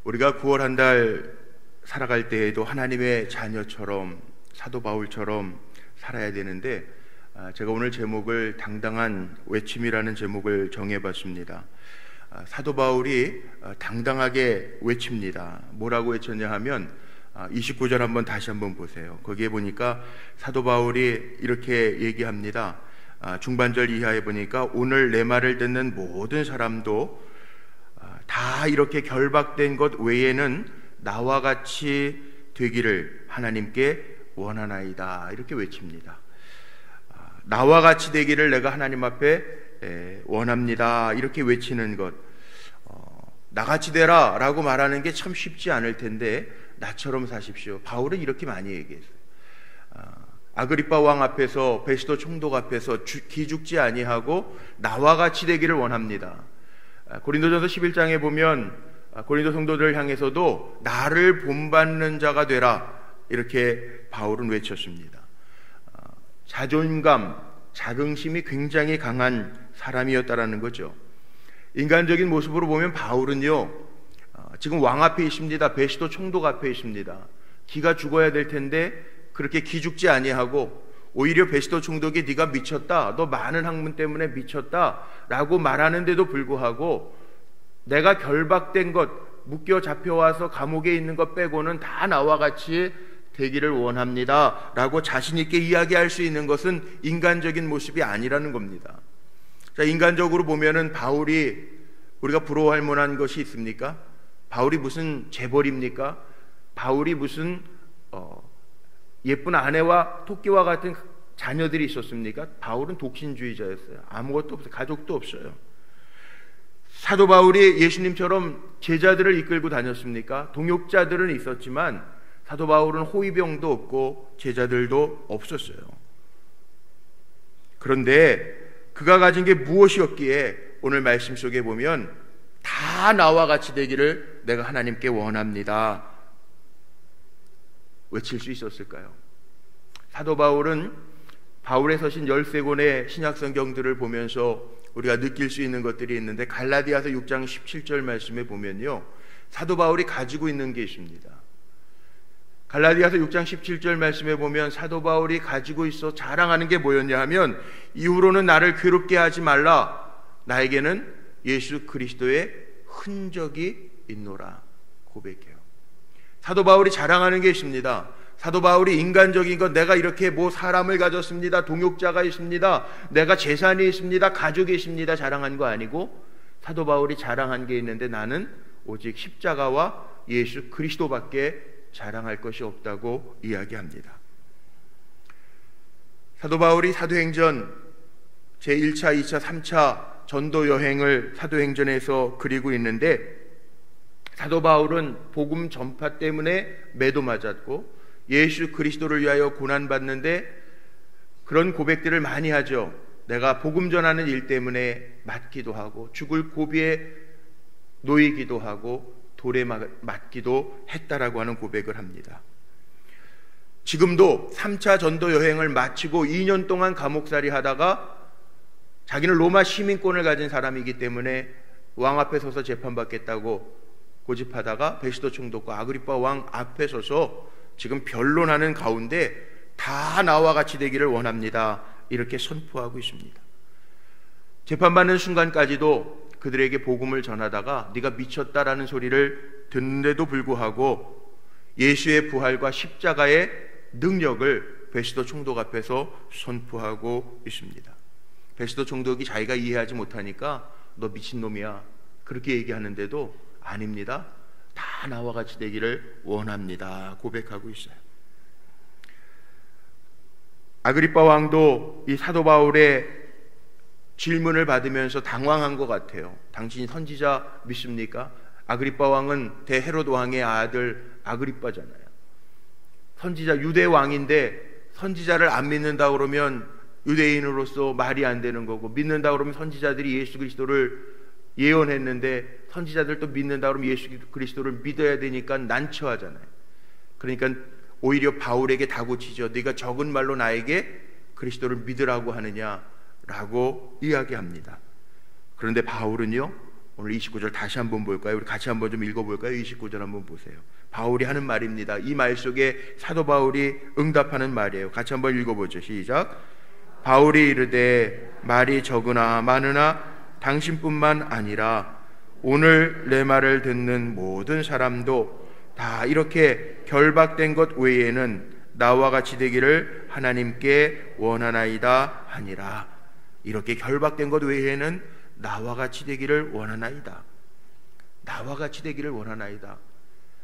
우리가 9월 한 달 살아갈 때에도 하나님의 자녀처럼 사도 바울처럼 살아야 되는데, 제가 오늘 제목을 당당한 외침이라는 제목을 정해봤습니다. 사도 바울이 당당하게 외칩니다. 뭐라고 외쳤냐 하면 29절 한번 다시 한번 보세요. 거기에 보니까 사도 바울이 이렇게 얘기합니다. 중반절 이하에 보니까 오늘 내 말을 듣는 모든 사람도 다 이렇게 결박된 것 외에는 나와 같이 되기를 하나님께 원하나이다, 이렇게 외칩니다. 나와 같이 되기를 내가 하나님 앞에 원합니다, 이렇게 외치는 것. 나같이 되라 라고 말하는 게 참 쉽지 않을 텐데 나처럼 사십시오. 바울은 이렇게 많이 얘기했어요. 아그리빠 왕 앞에서, 베스도 총독 앞에서 기죽지 아니하고 나와 같이 되기를 원합니다. 고린도전서 11장에 보면 고린도 성도들을 향해서도 나를 본받는 자가 되라, 이렇게 바울은 외쳤습니다. 자존감, 자긍심이 굉장히 강한 사람이었다라는 거죠. 인간적인 모습으로 보면 바울은요, 지금 왕 앞에 있습니다. 베스도 총독 앞에 있습니다. 기가 죽어야 될 텐데 그렇게 기죽지 아니하고 오히려 베스도 총독이 네가 미쳤다, 너 많은 학문 때문에 미쳤다 라고 말하는데도 불구하고 내가 결박된 것, 묶여 잡혀와서 감옥에 있는 것 빼고는 다 나와 같이 되기를 원합니다 라고 자신 있게 이야기할 수 있는 것은 인간적인 모습이 아니라는 겁니다. 자, 인간적으로 보면은 바울이 우리가 부러워할 만한 것이 있습니까? 바울이 무슨 재벌입니까? 바울이 무슨 예쁜 아내와 토끼와 같은 자녀들이 있었습니까? 바울은 독신주의자였어요. 아무것도 없어요. 가족도 없어요. 사도 바울이 예수님처럼 제자들을 이끌고 다녔습니까? 동역자들은 있었지만 사도 바울은 호위병도 없고 제자들도 없었어요. 그런데 그가 가진 게 무엇이었기에 오늘 말씀 속에 보면 다 나와 같이 되기를 내가 하나님께 원합니다 외칠 수 있었을까요? 사도 바울은 바울의 서신 13권의 신약성경들을 보면서 우리가 느낄 수 있는 것들이 있는데, 갈라디아서 6장 17절 말씀에 보면요, 사도 바울이 가지고 있는 게 있습니다. 갈라디아서 6장 17절 말씀에 보면 사도 바울이 가지고 있어 자랑하는 게 뭐였냐 하면, 이후로는 나를 괴롭게 하지 말라, 나에게는 예수 그리스도의 흔적이 있노라 고백해요. 사도 바울이 자랑하는 게 있습니다. 사도 바울이 인간적인 것, 내가 이렇게 뭐 사람을 가졌습니다, 동역자가 있습니다, 내가 재산이 있습니다, 가족이 있습니다 자랑한 거 아니고, 사도 바울이 자랑한 게 있는데 나는 오직 십자가와 예수 그리스도밖에 자랑할 것이 없다고 이야기합니다. 사도 바울이 사도행전 제1차, 2차, 3차 전도 여행을 사도행전에서 그리고 있는데, 사도 바울은 복음 전파 때문에 매도 맞았고 예수 그리스도를 위하여 고난받는데 그런 고백들을 많이 하죠. 내가 복음 전하는 일 때문에 맞기도 하고 죽을 고비에 놓이기도 하고 돌에 맞기도 했다라고 하는 고백을 합니다. 지금도 3차 전도 여행을 마치고 2년 동안 감옥살이 하다가 자기는 로마 시민권을 가진 사람이기 때문에 왕 앞에 서서 재판받겠다고 고집하다가 베스도 총독과 아그리빠 왕 앞에 서서 지금 변론하는 가운데 다 나와 같이 되기를 원합니다 이렇게 선포하고 있습니다. 재판받는 순간까지도 그들에게 복음을 전하다가 네가 미쳤다라는 소리를 듣는데도 불구하고 예수의 부활과 십자가의 능력을 베스도 총독 앞에서 선포하고 있습니다. 베스도 총독이 자기가 이해하지 못하니까 너 미친놈이야 그렇게 얘기하는데도 아닙니다, 다 나와 같이 되기를 원합니다 고백하고 있어요. 아그리빠 왕도 이 사도 바울의 질문을 받으면서 당황한 것 같아요. 당신이 선지자 믿습니까? 아그리빠 왕은 대헤롯 왕의 아들 아그리빠잖아요. 선지자, 유대 왕인데 선지자를 안 믿는다 그러면 유대인으로서 말이 안 되는 거고, 믿는다 그러면 선지자들이 예수 그리스도를 예언했는데 선지자들도 믿는다 그러면 예수 그리스도를 믿어야 되니까 난처하잖아요. 그러니까 오히려 바울에게 다고치죠. 네가 적은 말로 나에게 그리스도를 믿으라고 하느냐라고 이야기합니다. 그런데 바울은요, 오늘 29절 다시 한번 볼까요? 우리 같이 한번 좀 읽어볼까요? 29절 한번 보세요. 바울이 하는 말입니다. 이 말 속에 사도 바울이 응답하는 말이에요. 같이 한번 읽어보죠. 시작. 바울이 이르되 말이 적으나 많으나 당신뿐만 아니라 오늘 내 말을 듣는 모든 사람도 다 이렇게 결박된 것 외에는 나와 같이 되기를 하나님께 원하나이다 하니라. 이렇게 결박된 것 외에는 나와 같이 되기를 원하나이다. 나와 같이 되기를 원하나이다.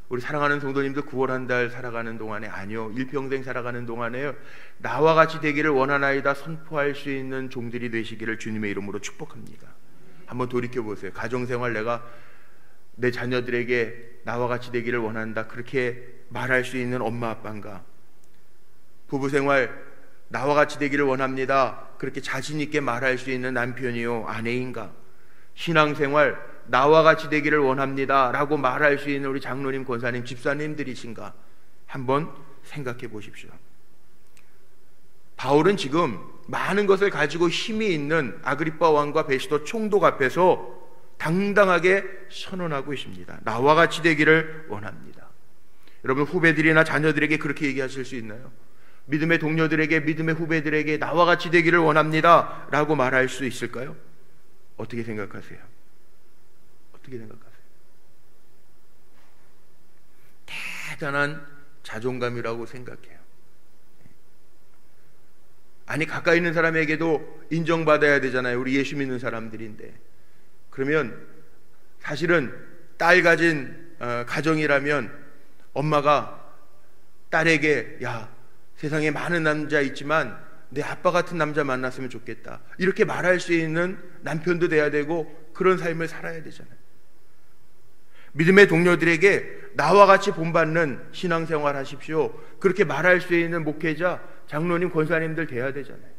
우리 사랑하는 성도님들 9월 한 달 살아가는 동안에, 아니요, 일평생 살아가는 동안에요, 나와 같이 되기를 원하나이다 선포할 수 있는 종들이 되시기를 주님의 이름으로 축복합니다. 한번 돌이켜보세요. 가정생활 내가 내 자녀들에게 나와 같이 되기를 원한다 그렇게 말할 수 있는 엄마 아빠인가? 부부생활 나와 같이 되기를 원합니다 그렇게 자신 있게 말할 수 있는 남편이요 아내인가? 신앙생활 나와 같이 되기를 원합니다 라고 말할 수 있는 우리 장로님, 권사님, 집사님들이신가? 한번 생각해 보십시오. 바울은 지금 많은 것을 가지고 힘이 있는 아그리빠 왕과 베스도 총독 앞에서 당당하게 선언하고 있습니다. 나와 같이 되기를 원합니다. 여러분, 후배들이나 자녀들에게 그렇게 얘기하실 수 있나요? 믿음의 동료들에게, 믿음의 후배들에게 나와 같이 되기를 원합니다 라고 말할 수 있을까요? 어떻게 생각하세요? 어떻게 생각하세요? 대단한 자존감이라고 생각해요. 아니, 가까이 있는 사람에게도 인정받아야 되잖아요. 우리 예수 믿는 사람들인데. 그러면 사실은 딸 가진 가정이라면 엄마가 딸에게, 야, 세상에 많은 남자 있지만 내 아빠 같은 남자 만났으면 좋겠다 이렇게 말할 수 있는 남편도 돼야 되고 그런 삶을 살아야 되잖아요. 믿음의 동료들에게 나와 같이 본받는 신앙생활 하십시오 그렇게 말할 수 있는 목회자, 장로님, 권사님들 돼야 되잖아요.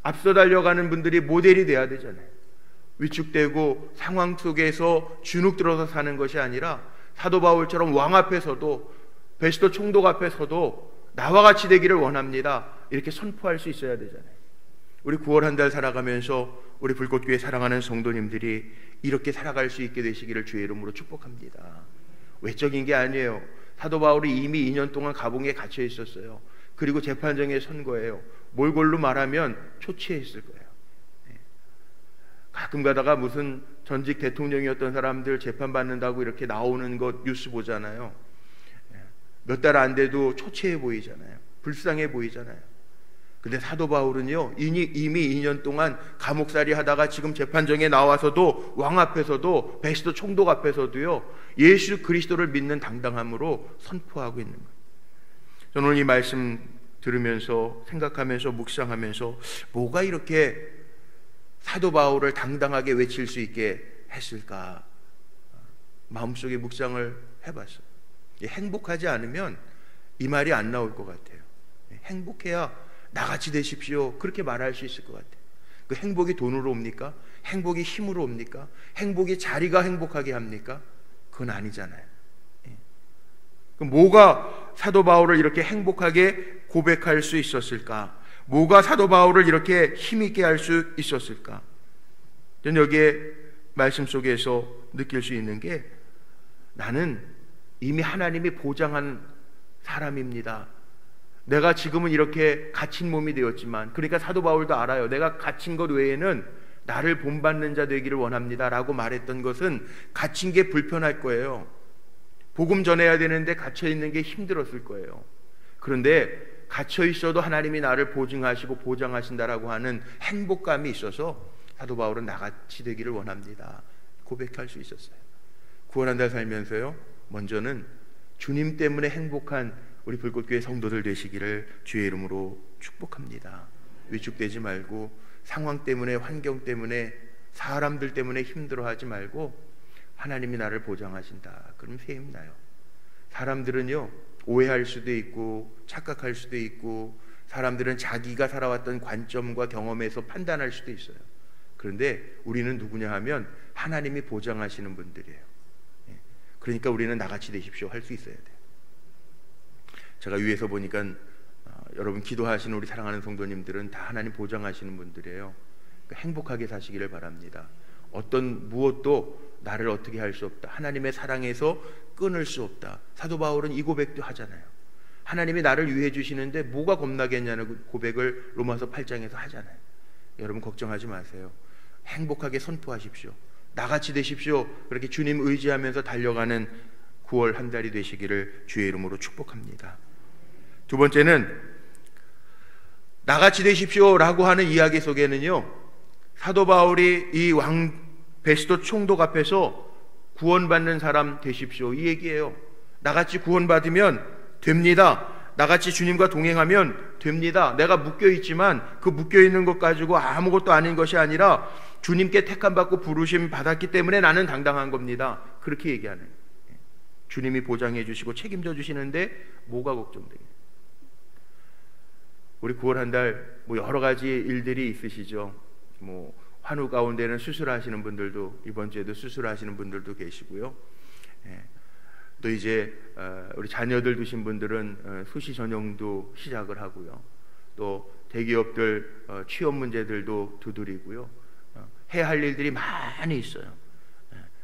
앞서 달려가는 분들이 모델이 돼야 되잖아요. 위축되고 상황 속에서 주눅 들어서 사는 것이 아니라 사도 바울처럼 왕 앞에서도, 베스도 총독 앞에서도 나와 같이 되기를 원합니다 이렇게 선포할 수 있어야 되잖아요. 우리 9월 한 달 살아가면서 우리 불꽃교회 사랑하는 성도님들이 이렇게 살아갈 수 있게 되시기를 주의 이름으로 축복합니다. 외적인 게 아니에요. 사도 바울이 이미 2년 동안 가봉에 갇혀 있었어요. 그리고 재판정에 선 거예요. 몰골로 말하면 초치했을 거예요. 가끔 가다가 무슨 전직 대통령이었던 사람들 재판받는다고 이렇게 나오는 것 뉴스 보잖아요. 몇 달 안 돼도 초췌해 보이잖아요. 불쌍해 보이잖아요. 근데 사도 바울은요, 이미 2년 동안 감옥살이 하다가 지금 재판정에 나와서도, 왕 앞에서도, 베스도 총독 앞에서도요, 예수 그리스도를 믿는 당당함으로 선포하고 있는 거예요. 저는 오늘 이 말씀 들으면서, 생각하면서, 묵상하면서 뭐가 이렇게 사도 바울을 당당하게 외칠 수 있게 했을까? 마음속에 묵상을 해봤어요. 행복하지 않으면 이 말이 안 나올 것 같아요. 행복해야 나같이 되십시오 그렇게 말할 수 있을 것 같아요. 그 행복이 돈으로 옵니까? 행복이 힘으로 옵니까? 행복이 자리가 행복하게 합니까? 그건 아니잖아요. 그럼 뭐가 사도 바울을 이렇게 행복하게 고백할 수 있었을까? 뭐가 사도 바울을 이렇게 힘있게 할 수 있었을까? 저는 여기에 말씀 속에서 느낄 수 있는 게, 나는 이미 하나님이 보장한 사람입니다. 내가 지금은 이렇게 갇힌 몸이 되었지만, 그러니까 사도 바울도 알아요. 내가 갇힌 것 외에는 나를 본받는 자 되기를 원합니다 라고 말했던 것은 갇힌 게 불편할 거예요. 복음 전해야 되는데 갇혀있는 게 힘들었을 거예요. 그런데 갇혀 있어도 하나님이 나를 보증하시고 보장하신다라고 하는 행복감이 있어서 사도 바울은 나같이 되기를 원합니다 고백할 수 있었어요. 9월 한 달 살면서요, 먼저는 주님 때문에 행복한 우리 불꽃교회 성도들 되시기를 주의 이름으로 축복합니다. 위축되지 말고, 상황 때문에, 환경 때문에, 사람들 때문에 힘들어하지 말고, 하나님이 나를 보장하신다 그럼 새 힘나요. 사람들은요, 오해할 수도 있고 착각할 수도 있고, 사람들은 자기가 살아왔던 관점과 경험에서 판단할 수도 있어요. 그런데 우리는 누구냐 하면 하나님이 보장하시는 분들이에요. 그러니까 우리는 나같이 되십시오 할 수 있어야 돼요. 제가 위에서 보니까 여러분 기도하시는 우리 사랑하는 성도님들은 다 하나님 보장하시는 분들이에요. 그러니까 행복하게 사시기를 바랍니다. 어떤 무엇도 나를 어떻게 할 수 없다. 하나님의 사랑에서 끊을 수 없다. 사도 바울은 이 고백도 하잖아요. 하나님이 나를 위해 주시는데 뭐가 겁나겠냐는 고백을 로마서 8장에서 하잖아요. 여러분 걱정하지 마세요. 행복하게 선포하십시오. 나같이 되십시오. 그렇게 주님 의지하면서 달려가는 9월 한 달이 되시기를 주의 이름으로 축복합니다. 두 번째는 나같이 되십시오 라고 하는 이야기 속에는요, 사도 바울이 이 왕 베스도 총독 앞에서 구원받는 사람 되십시오 이 얘기예요. 나같이 구원받으면 됩니다. 나같이 주님과 동행하면 됩니다. 내가 묶여있지만 그 묶여있는 것 가지고 아무것도 아닌 것이 아니라 주님께 택함받고 부르심 받았기 때문에 나는 당당한 겁니다. 그렇게 얘기하는, 주님이 보장해 주시고 책임져 주시는데 뭐가 걱정되겠어요? 우리 9월 한 달 뭐 여러 가지 일들이 있으시죠. 뭐 환우 가운데는 수술하시는 분들도, 이번 주에도 수술하시는 분들도 계시고요. 또 이제 우리 자녀들 두신 분들은 수시 전형도 시작을 하고요. 또 대기업들 취업 문제들도 두드리고요. 해야 할 일들이 많이 있어요.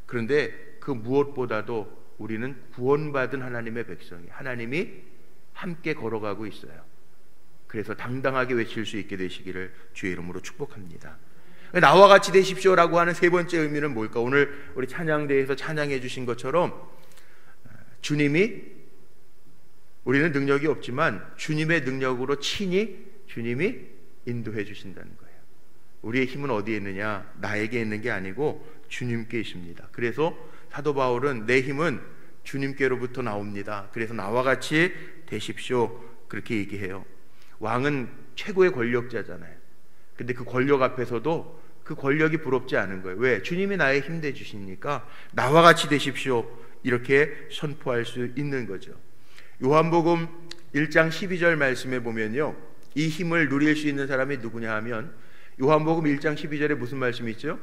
그런데 그 무엇보다도 우리는 구원받은 하나님의 백성이, 하나님이 함께 걸어가고 있어요. 그래서 당당하게 외칠 수 있게 되시기를 주의 이름으로 축복합니다. 나와 같이 되십시오라고 하는 세 번째 의미는 뭘까? 오늘 우리 찬양대에서 찬양해 주신 것처럼 주님이, 우리는 능력이 없지만 주님의 능력으로 친히 주님이 인도해 주신다는 거예요. 우리의 힘은 어디에 있느냐? 나에게 있는 게 아니고 주님께 있습니다. 그래서 사도 바울은 내 힘은 주님께로부터 나옵니다. 그래서 나와 같이 되십시오 그렇게 얘기해요. 왕은 최고의 권력자잖아요. 근데 그 권력 앞에서도 그 권력이 부럽지 않은 거예요. 왜? 주님이 나의 힘 돼 주시니까 나와 같이 되십시오 이렇게 선포할 수 있는 거죠. 요한복음 1장 12절 말씀에 보면요, 이 힘을 누릴 수 있는 사람이 누구냐 하면 요한복음 1장 12절에 무슨 말씀이 있죠?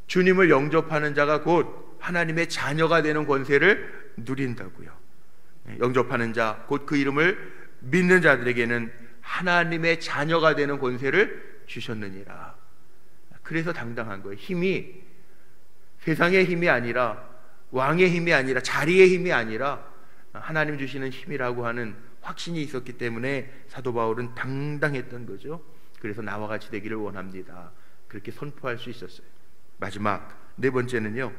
주님을 영접하는 자가 곧 하나님의 자녀가 되는 권세를 누린다고요. 영접하는 자, 곧 그 이름을 믿는 자들에게는 하나님의 자녀가 되는 권세를 주셨느니라. 그래서 당당한 거예요. 힘이 세상의 힘이 아니라, 왕의 힘이 아니라, 자리의 힘이 아니라 하나님 주시는 힘이라고 하는 확신이 있었기 때문에 사도 바울은 당당했던 거죠. 그래서 나와 같이 되기를 원합니다 그렇게 선포할 수 있었어요. 마지막 네 번째는요,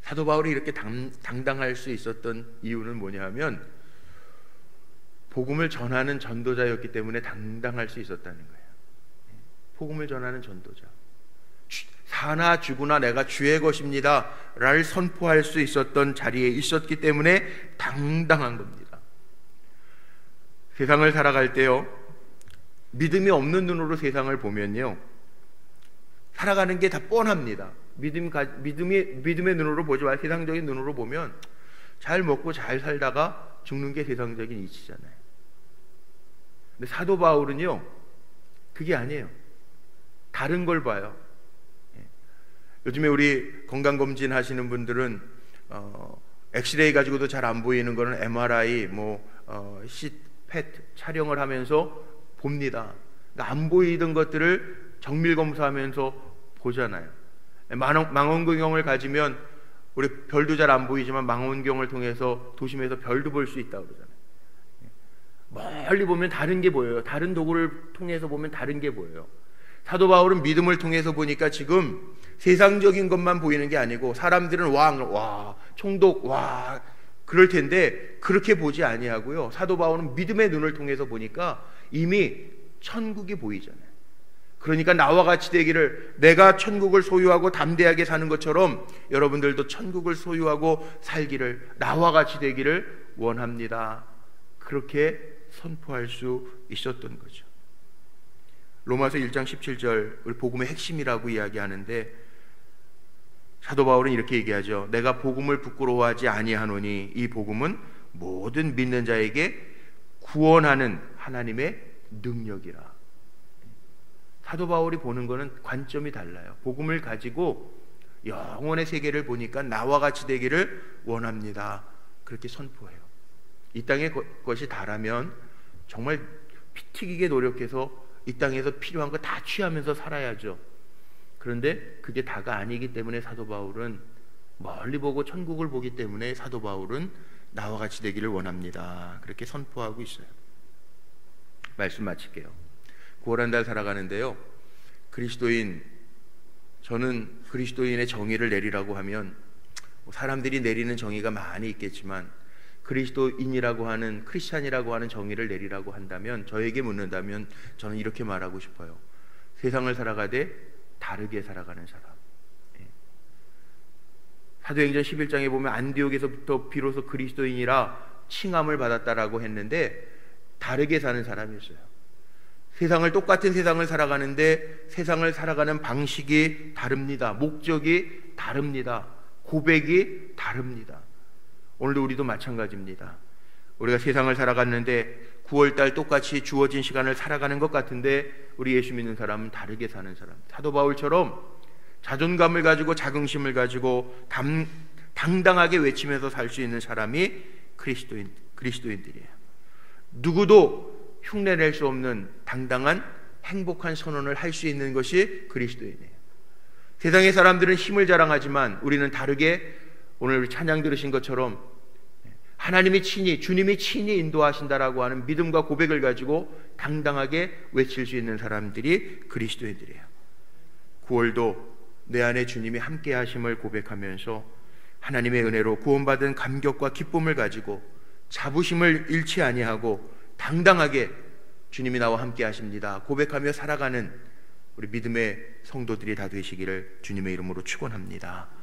사도 바울이 이렇게 당당할 수 있었던 이유는 뭐냐 하면 복음을 전하는 전도자였기 때문에 당당할 수 있었다는 거예요. 복음을 전하는 전도자, 사나 죽으나 내가 주의 것입니다 를 선포할 수 있었던 자리에 있었기 때문에 당당한 겁니다. 세상을 살아갈 때요, 믿음이 없는 눈으로 세상을 보면요, 살아가는 게 다 뻔합니다. 믿음의 눈으로 보지 말고 세상적인 눈으로 보면 잘 먹고 잘 살다가 죽는 게 세상적인 이치잖아요. 근데 사도 바울은요, 그게 아니에요. 다른 걸 봐요. 요즘에 우리 건강검진 하시는 분들은 엑스레이 가지고도 잘 안 보이는 거는 MRI, 펫 촬영을 하면서 봅니다. 그러니까 안 보이던 것들을 정밀 검사하면서 보잖아요. 망원경을 가지면 우리 별도 잘 안 보이지만 망원경을 통해서 도심에서 별도 볼 수 있다고 그러잖아요. 멀리 보면 다른 게 보여요. 다른 도구를 통해서 보면 다른 게 보여요. 사도 바울은 믿음을 통해서 보니까 지금 세상적인 것만 보이는 게 아니고, 사람들은 왕, 와, 총독, 와, 그럴 텐데 그렇게 보지 아니하고요, 사도 바울은 믿음의 눈을 통해서 보니까 이미 천국이 보이잖아요. 그러니까 나와 같이 되기를, 내가 천국을 소유하고 담대하게 사는 것처럼 여러분들도 천국을 소유하고 살기를, 나와 같이 되기를 원합니다 그렇게 선포할 수 있었던 거죠. 로마서 1장 17절 우리 복음의 핵심이라고 이야기하는데, 사도 바울은 이렇게 얘기하죠. 내가 복음을 부끄러워하지 아니하노니 이 복음은 모든 믿는 자에게 구원하는 하나님의 능력이라. 사도 바울이 보는 것은 관점이 달라요. 복음을 가지고 영원의 세계를 보니까 나와 같이 되기를 원합니다 그렇게 선포해요. 이 땅의 것이 다라면 정말 피 튀기게 노력해서 이 땅에서 필요한 거 다 취하면서 살아야죠. 그런데 그게 다가 아니기 때문에 사도 바울은 멀리 보고 천국을 보기 때문에 사도 바울은 나와 같이 되기를 원합니다. 그렇게 선포하고 있어요. 말씀 마칠게요. 9월 한 달 살아가는데요, 저는 그리스도인의 정의를 내리라고 하면 사람들이 내리는 정의가 많이 있겠지만 그리스도인이라고 하는, 크리스찬이라고 하는 정의를 내리라고 한다면, 저에게 묻는다면 저는 이렇게 말하고 싶어요. 세상을 살아가되 다르게 살아가는 사람. 사도행전 11장에 보면 안디옥에서부터 비로소 그리스도인이라 칭함을 받았다라고 했는데 다르게 사는 사람이었어요. 똑같은 세상을 살아가는데 세상을 살아가는 방식이 다릅니다. 목적이 다릅니다. 고백이 다릅니다. 오늘도 우리도 마찬가지입니다. 우리가 세상을 살아갔는데 9월달 똑같이 주어진 시간을 살아가는 것 같은데 우리 예수 믿는 사람은 다르게 사는 사람. 사도 바울처럼 자존감을 가지고 자긍심을 가지고 당당하게 외치면서 살 수 있는 사람이 그리스도인들이에요. 누구도 흉내낼 수 없는 당당한 행복한 선언을 할 수 있는 것이 그리스도인이에요. 세상의 사람들은 힘을 자랑하지만 우리는 다르게, 오늘 우리 찬양 들으신 것처럼 하나님이 친히, 주님이 친히 인도하신다라고 하는 믿음과 고백을 가지고 당당하게 외칠 수 있는 사람들이 그리스도인들이에요. 9월도 내 안에 주님이 함께 하심을 고백하면서 하나님의 은혜로 구원받은 감격과 기쁨을 가지고 자부심을 잃지 아니하고 당당하게 주님이 나와 함께 하십니다 고백하며 살아가는 우리 믿음의 성도들이 다 되시기를 주님의 이름으로 축원합니다.